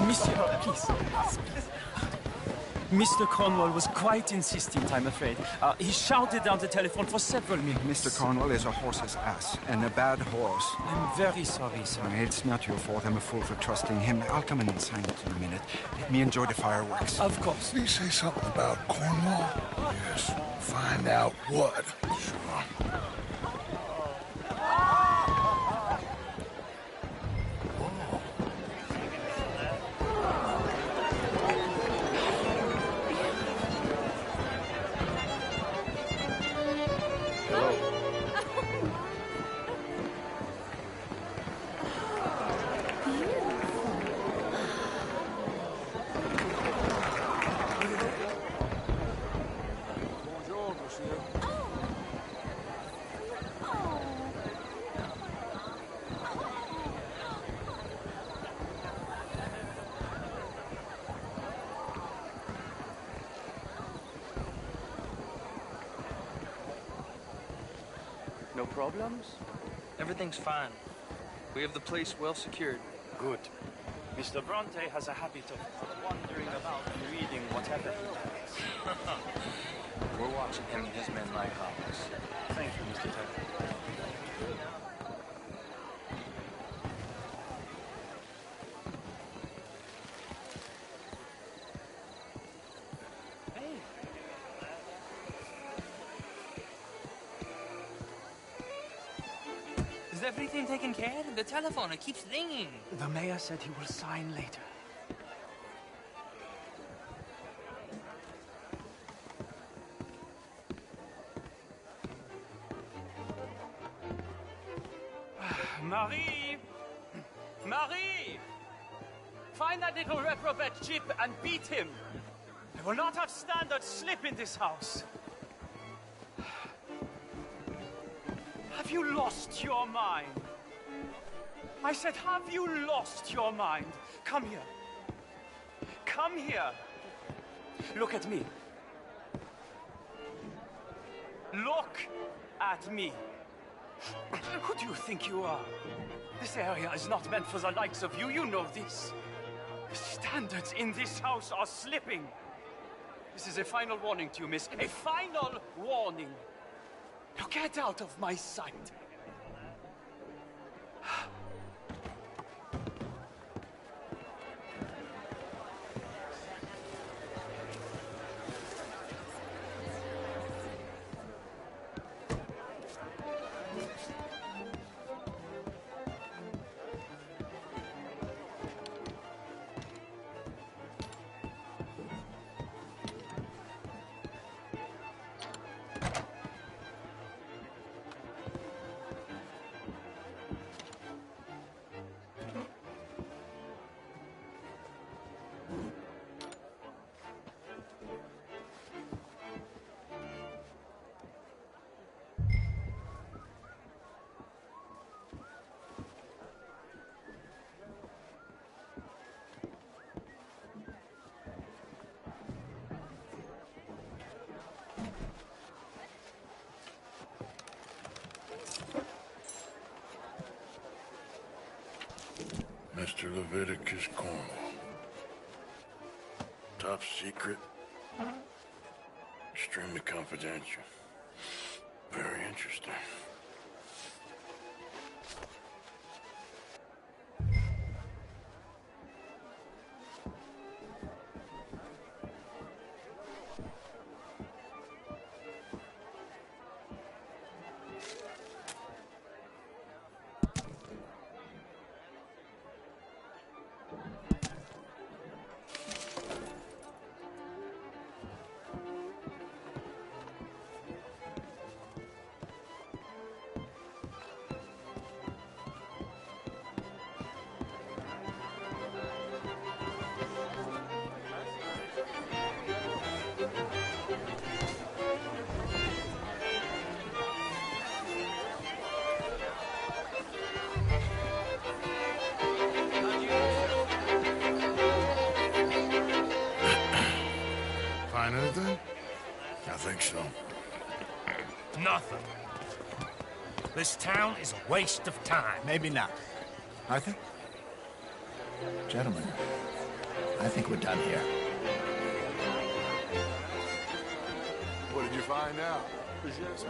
Monsieur, please. Mr. Cornwall was quite insistent, I'm afraid. He shouted down the telephone for several minutes. Mr. Cornwall is a horse's ass, and a bad horse. I'm very sorry, sir. It's not your fault. I'm a fool for trusting him. I'll come in and sign it in a minute. Let me enjoy the fireworks. Of course. Did he say something about Cornwall? Yes. Find out what. Sure. No problems? Everything's fine. We have the place well secured. Good. Mr. Bronte has a habit of wandering about and reading whatever he likes. We're watching him and his men like hawks. Thank you, Mr. Tucker. Is everything taken care of? The telephone, it keeps ringing. The mayor said he will sign later. Marie! Marie! Find that little reprobate Chip and beat him. I will not have standard slip in this house. Have you lost your mind? I said, have you lost your mind? Come here. Come here. Look at me. Look at me. Who do you think you are? This area is not meant for the likes of you. You know this. The standards in this house are slipping. This is a final warning to you, miss. A final warning. Now get out of my sight. Mr. Leviticus Cornwall. Top secret. Extremely confidential. Very interesting. Find anything? I think so. Nothing. This town is a waste of time. Maybe not. Arthur? Gentlemen, I think we're done here. What did you find out?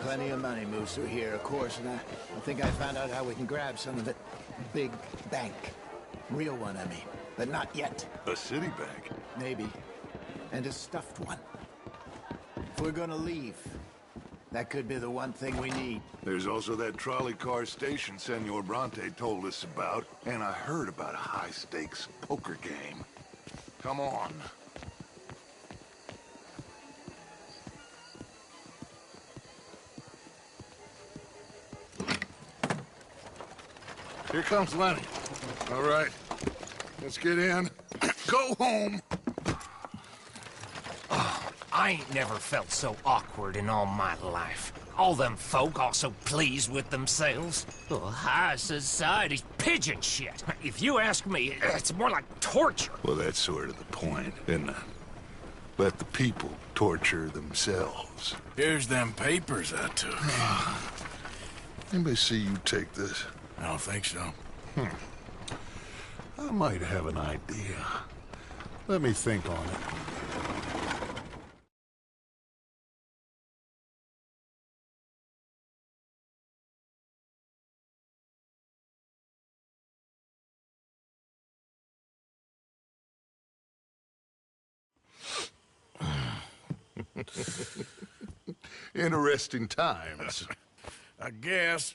Plenty of money moves through here, of course, and I think I found out how we can grab some of it. Big bank. Real one, I mean. But not yet. A city bank? Maybe. And a stuffed one. If we're gonna leave, that could be the one thing we need. There's also that trolley car station Senor Bronte told us about, and I heard about a high-stakes poker game. Come on. Here comes Lenny. All right, let's get in. Go home. I ain't never felt so awkward in all my life. All them folk all so pleased with themselves. Oh, high society's pigeon shit. If you ask me, it's more like torture. Well, that's sort of the point, isn't it? Let the people torture themselves. Here's them papers I took. Anybody see you take this? I don't think so. I might have an idea. Let me think on it. Interesting times. I guess.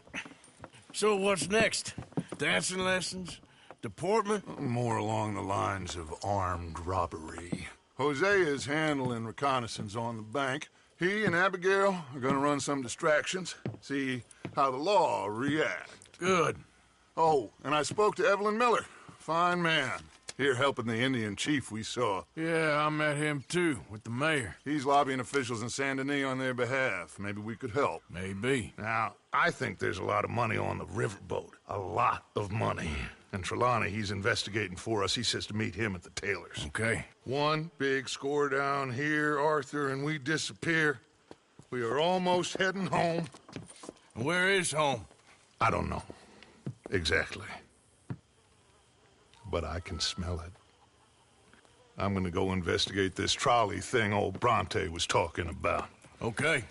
So what's next? Dancing lessons? Deportment? More along the lines of armed robbery. Hosea is handling reconnaissance on the bank. He and Abigail are gonna run some distractions, see how the law reacts. Good. Oh, and I spoke to Evelyn Miller. Fine man. Here helping the Indian chief we saw. Yeah, I met him too, with the mayor. He's lobbying officials in Saint Denis on their behalf. Maybe we could help. Maybe. Now, I think there's a lot of money on the riverboat. A lot of money. And Trelawney, he's investigating for us. He says to meet him at the Taylor's. Okay. One big score down here, Arthur, and we disappear. We are almost heading home. Where is home? I don't know. Exactly. But I can smell it. I'm gonna go investigate this trolley thing old Bronte was talking about. Okay.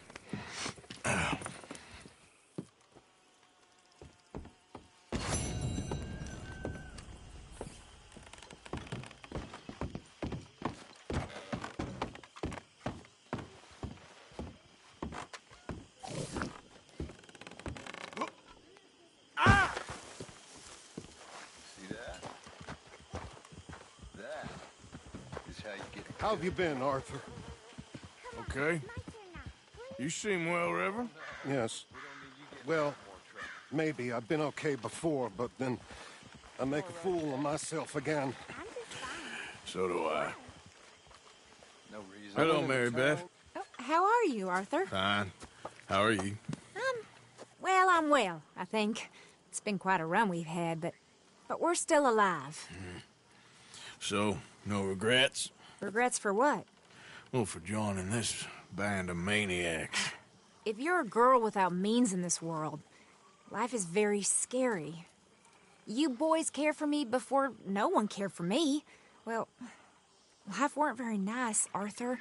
How have you been, Arthur? Okay. You seem well, Reverend. Yes. Well, maybe. I've been okay before, but then I make a fool of myself again. So do I. No reason. Hello, Mary Beth. Oh, how are you, Arthur? Fine. How are you? Well, I'm well, I think. It's been quite a run we've had, but we're still alive. So, no regrets? Regrets for what? Well, for joining this band of maniacs. If you're a girl without means in this world, life is very scary. You boys cared for me before no one cared for me. Well, life weren't very nice, Arthur.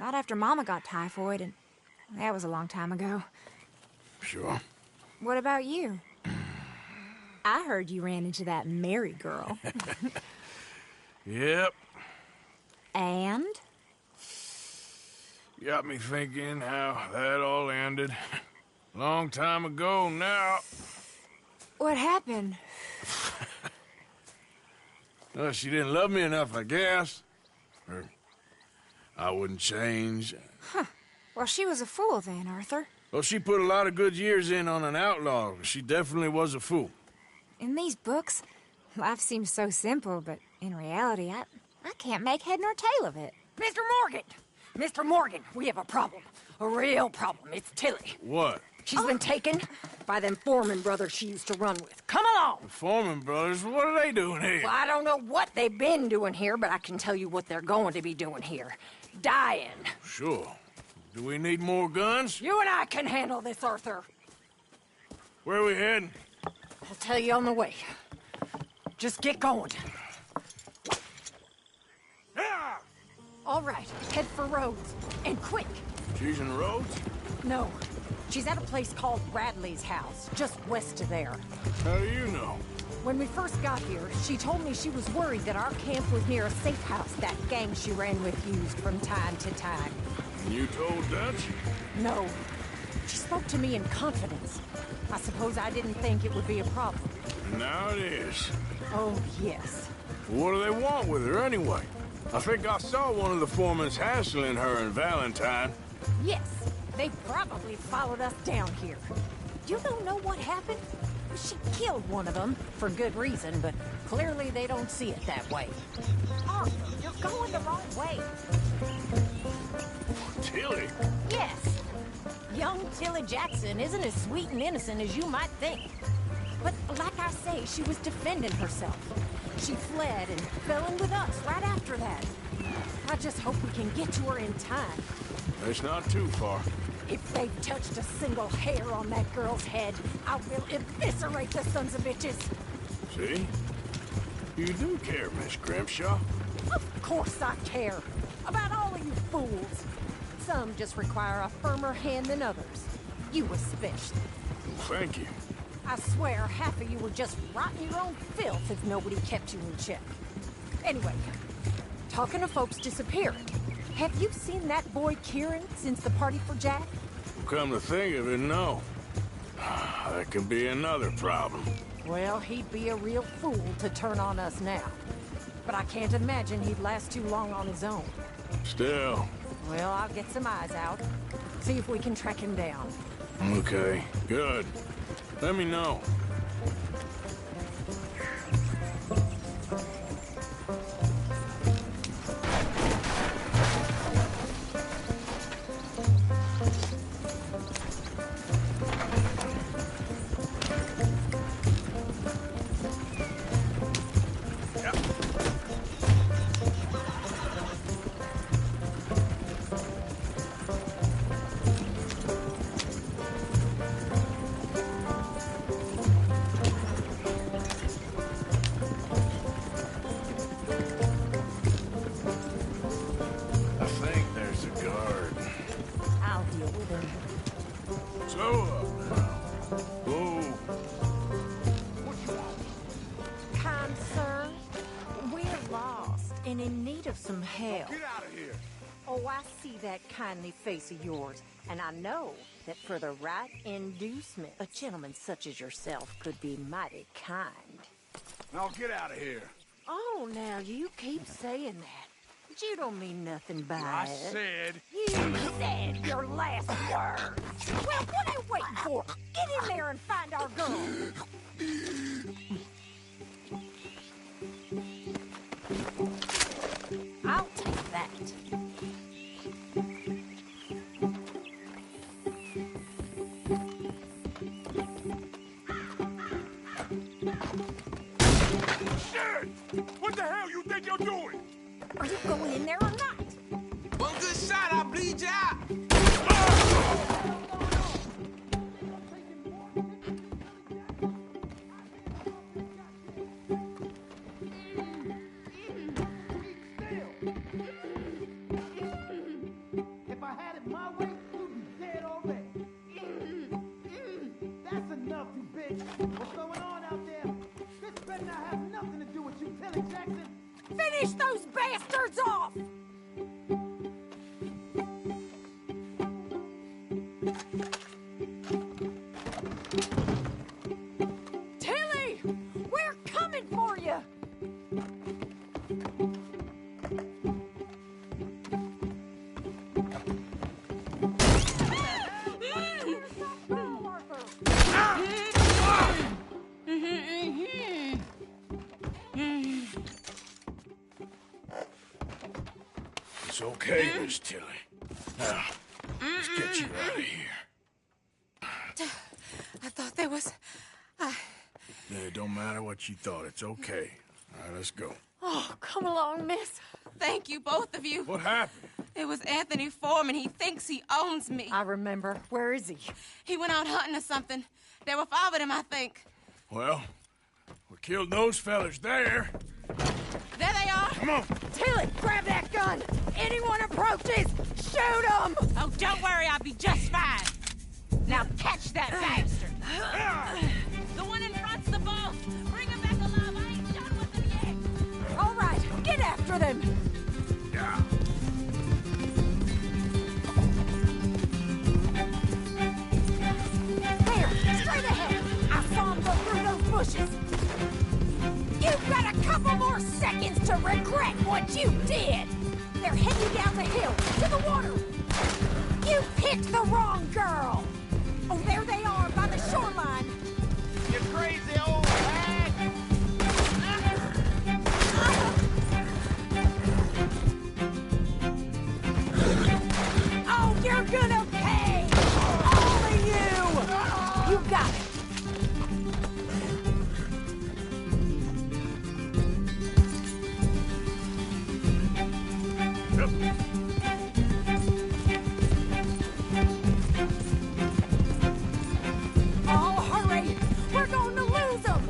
Not after Mama got typhoid, and that was a long time ago. Sure. What about you? I heard you ran into that Mary girl. Yep. And? Got me thinking how that all ended. Long time ago now. What happened? Well, she didn't love me enough, I guess. Or I wouldn't change. Huh. Well, she was a fool then, Arthur. Well, she put a lot of good years in on an outlaw. She definitely was a fool. In these books, life seems so simple, but in reality, I can't make head nor tail of it. Mr. Morgan! Mr. Morgan, we have a problem. A real problem. It's Tilly. What? She's been taken by them Foreman brothers she used to run with. Come along! The Foreman brothers? What are they doing here? Well, I don't know what they've been doing here, but I can tell you what they're going to be doing here. Dying. Sure. Do we need more guns? You and I can handle this, Arthur. Where are we heading? I'll tell you on the way. Just get going. All right, head for Rhodes. And quick. She's in Rhodes? No. She's at a place called Radley's house, just west of there. How do you know? When we first got here, she told me she was worried that our camp was near a safe house that gang she ran with used from time to time. And you told Dutch? No. She spoke to me in confidence. I suppose I didn't think it would be a problem. Now it is. Oh, yes. What do they want with her anyway? I think I saw one of the foremans hassling her and Valentine. Yes, they probably followed us down here. You don't know what happened? She killed one of them, for good reason, but clearly they don't see it that way. Arthur, you're going the wrong way. Tilly? Yes. Young Tilly Jackson isn't as sweet and innocent as you might think. But like I say, she was defending herself. She fled and fell in with us right after that. I just hope we can get to her in time. It's not too far. If they've touched a single hair on that girl's head, I will eviscerate the sons of bitches. See? You do care, Miss Grimshaw. Of course I care. About all of you fools. Some just require a firmer hand than others. You especially. Well, thank you. I swear half of you would just rot in your own filth if nobody kept you in check. Anyway, talking of folks disappearing, have you seen that boy Kieran since the party for Jack? Come to think of it, no. That could be another problem. Well, he'd be a real fool to turn on us now. But I can't imagine he'd last too long on his own. Still. Well, I'll get some eyes out. See if we can track him down. Okay, good. Let me know. Some help. Get out of here! Oh, I see that kindly face of yours, and I know that for the right inducement, a gentleman such as yourself could be mighty kind. Now get out of here. Oh, now you keep saying that. But you don't mean nothing by I it. said... You said your last word. Well, what are you waiting for? Get in there and find our girl. I'll take that. Shit! What the hell you think you're doing? Are you going in there or not? One good shot, I'll bleed you out. Finish those bastards off! Tilly! We're coming for you! It's okay, Miss Tilly. Now, let's get you out of here. I thought there was... It don't matter what you thought. It's okay. All right, let's go. Oh, come along, miss. Thank you, both of you. What happened? It was Anthony Foreman. He thinks he owns me. I remember. Where is he? He went out hunting or something. There were 5 of them, I think. Well, we killed those fellas there. There they they are! Come on! Tilly, grab that gun! Anyone approaches, shoot them! Oh, don't worry, I'll be just fine. Now catch that bastard! The one in front's the boss! Bring him back alive, I ain't done with him yet! All right, get after them! Yeah. There, straight ahead! I saw him go through those bushes! You've got a couple more seconds to regret what you did! They're heading down the hill, to the water! You picked the wrong girl! Oh, there they are, by the shoreline! You crazy old hag! Oh, you're gonna pay! All of you! You got it! Oh, hurry! We're going to lose them!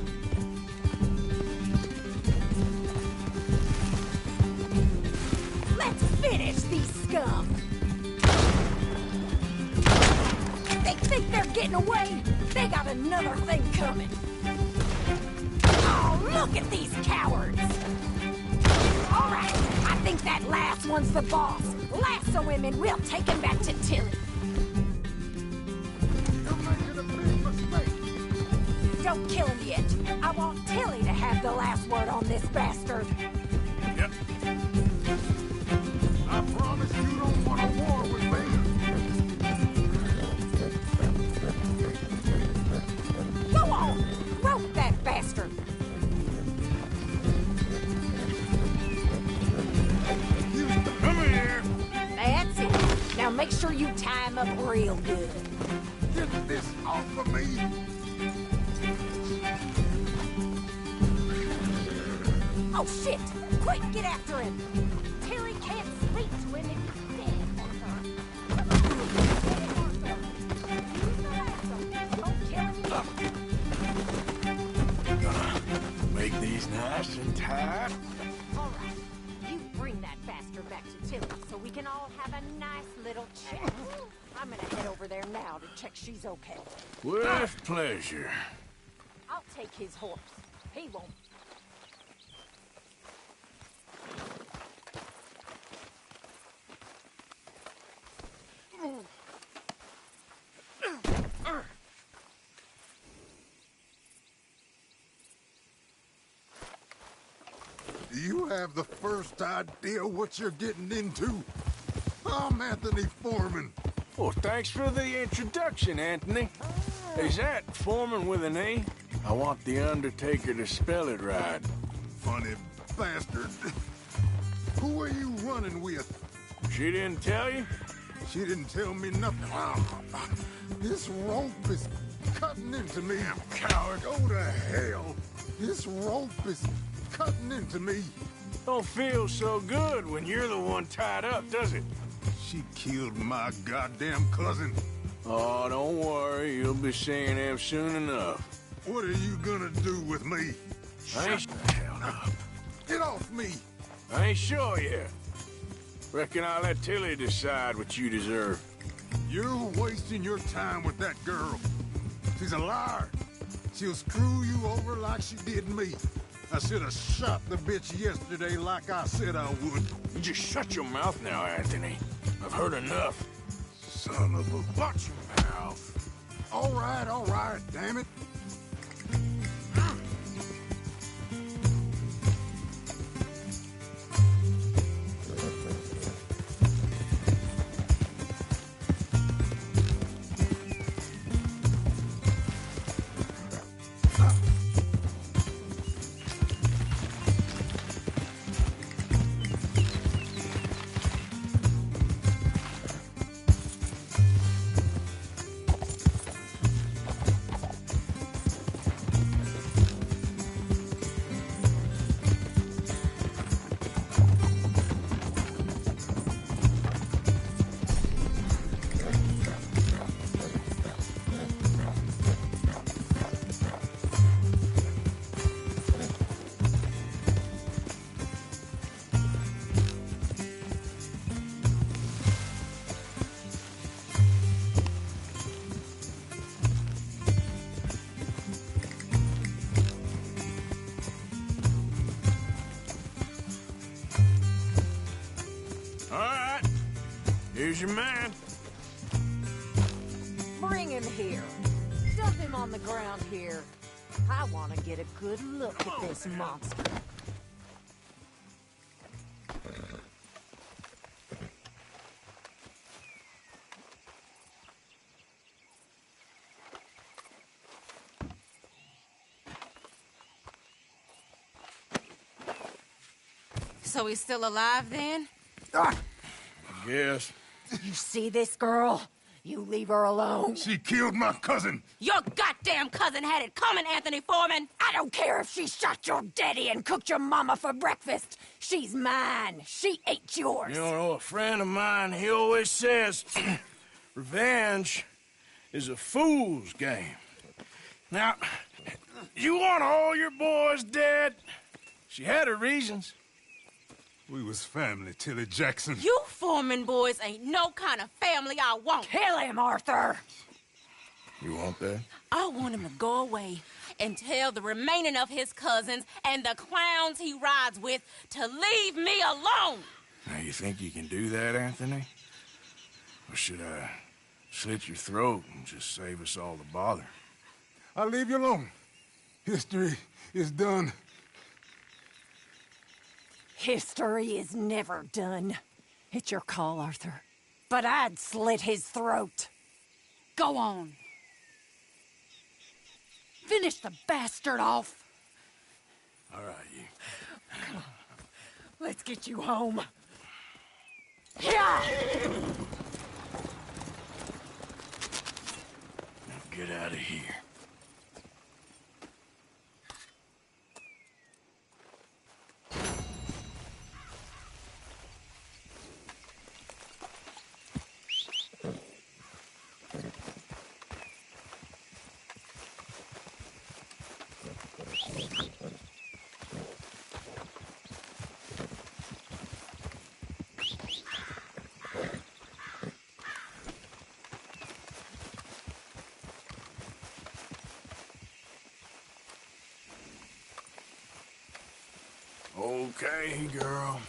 Let's finish these scum! They think they're getting away? They got another thing coming! Oh, look at these cowards! All right, I think that last one's the boss. Lasso him and we'll take him back to Tilly. You're making a big mistake. Don't kill him yet. I want Tilly to have the last word on this bastard. Yep. I promise you don't want a war with me. Go on! Rope that bastard! Come here! That's it. Now make sure you tie him up real good. Get this off of me. Oh, shit! Quick, get after him! Tilly can't speak to him if he's dead, Arthur. Use the lasso. Don't kill him yet. Make these nice and tight. All right. You bring that bastard back to Tilly so we can all have a nice little chat. I'm gonna head over there now to check she's okay. With pleasure. I'll take his horse. He won't. Do you have the first idea what you're getting into? I'm Anthony Foreman. Well, thanks for the introduction, Anthony. Is that Foreman with an E? I want the Undertaker to spell it right. Funny bastard. Who are you running with? She didn't tell you? She didn't tell me nothing. This rope is cutting into me. Damn coward. Go to hell. This rope is cutting into me. Don't feel so good when you're the one tied up, does it? She killed my goddamn cousin. Oh, don't worry. You'll be seeing him soon enough. What are you gonna do with me? I ain't... Shut the hell up. Get off me. I ain't sure yet. Reckon I'll let Tilly decide what you deserve. You're wasting your time with that girl. She's a liar. She'll screw you over like she did me. I should have shot the bitch yesterday like I said I would. You just shut your mouth now, Anthony. I've heard enough. Son of a... Watch your mouth. All right, damn it. Here's your man. Bring him here. Dump him on the ground here. I want to get a good look at this monster. So he's still alive then? Yes. You see this girl? You leave her alone. She killed my cousin. Your goddamn cousin had it coming, Anthony Foreman. I don't care if she shot your daddy and cooked your mama for breakfast. She's mine. She ate yours. You know, a friend of mine, he always says, revenge is a fool's game. Now, you want all your boys dead? She had her reasons. We was family, Tilly Jackson. You Foreman boys ain't no kind of family I want. Kill him, Arthur. You want that? I want him to go away and tell the remaining of his cousins and the clowns he rides with to leave me alone. Now, you think you can do that, Anthony? Or should I slit your throat and just save us all the bother? I'll leave you alone. History is done. History is never done. It's your call, Arthur. But I'd slit his throat. Go on. Finish the bastard off. All right, you. Come on. Let's get you home. Yeah! Now get out of here. Okay, girl.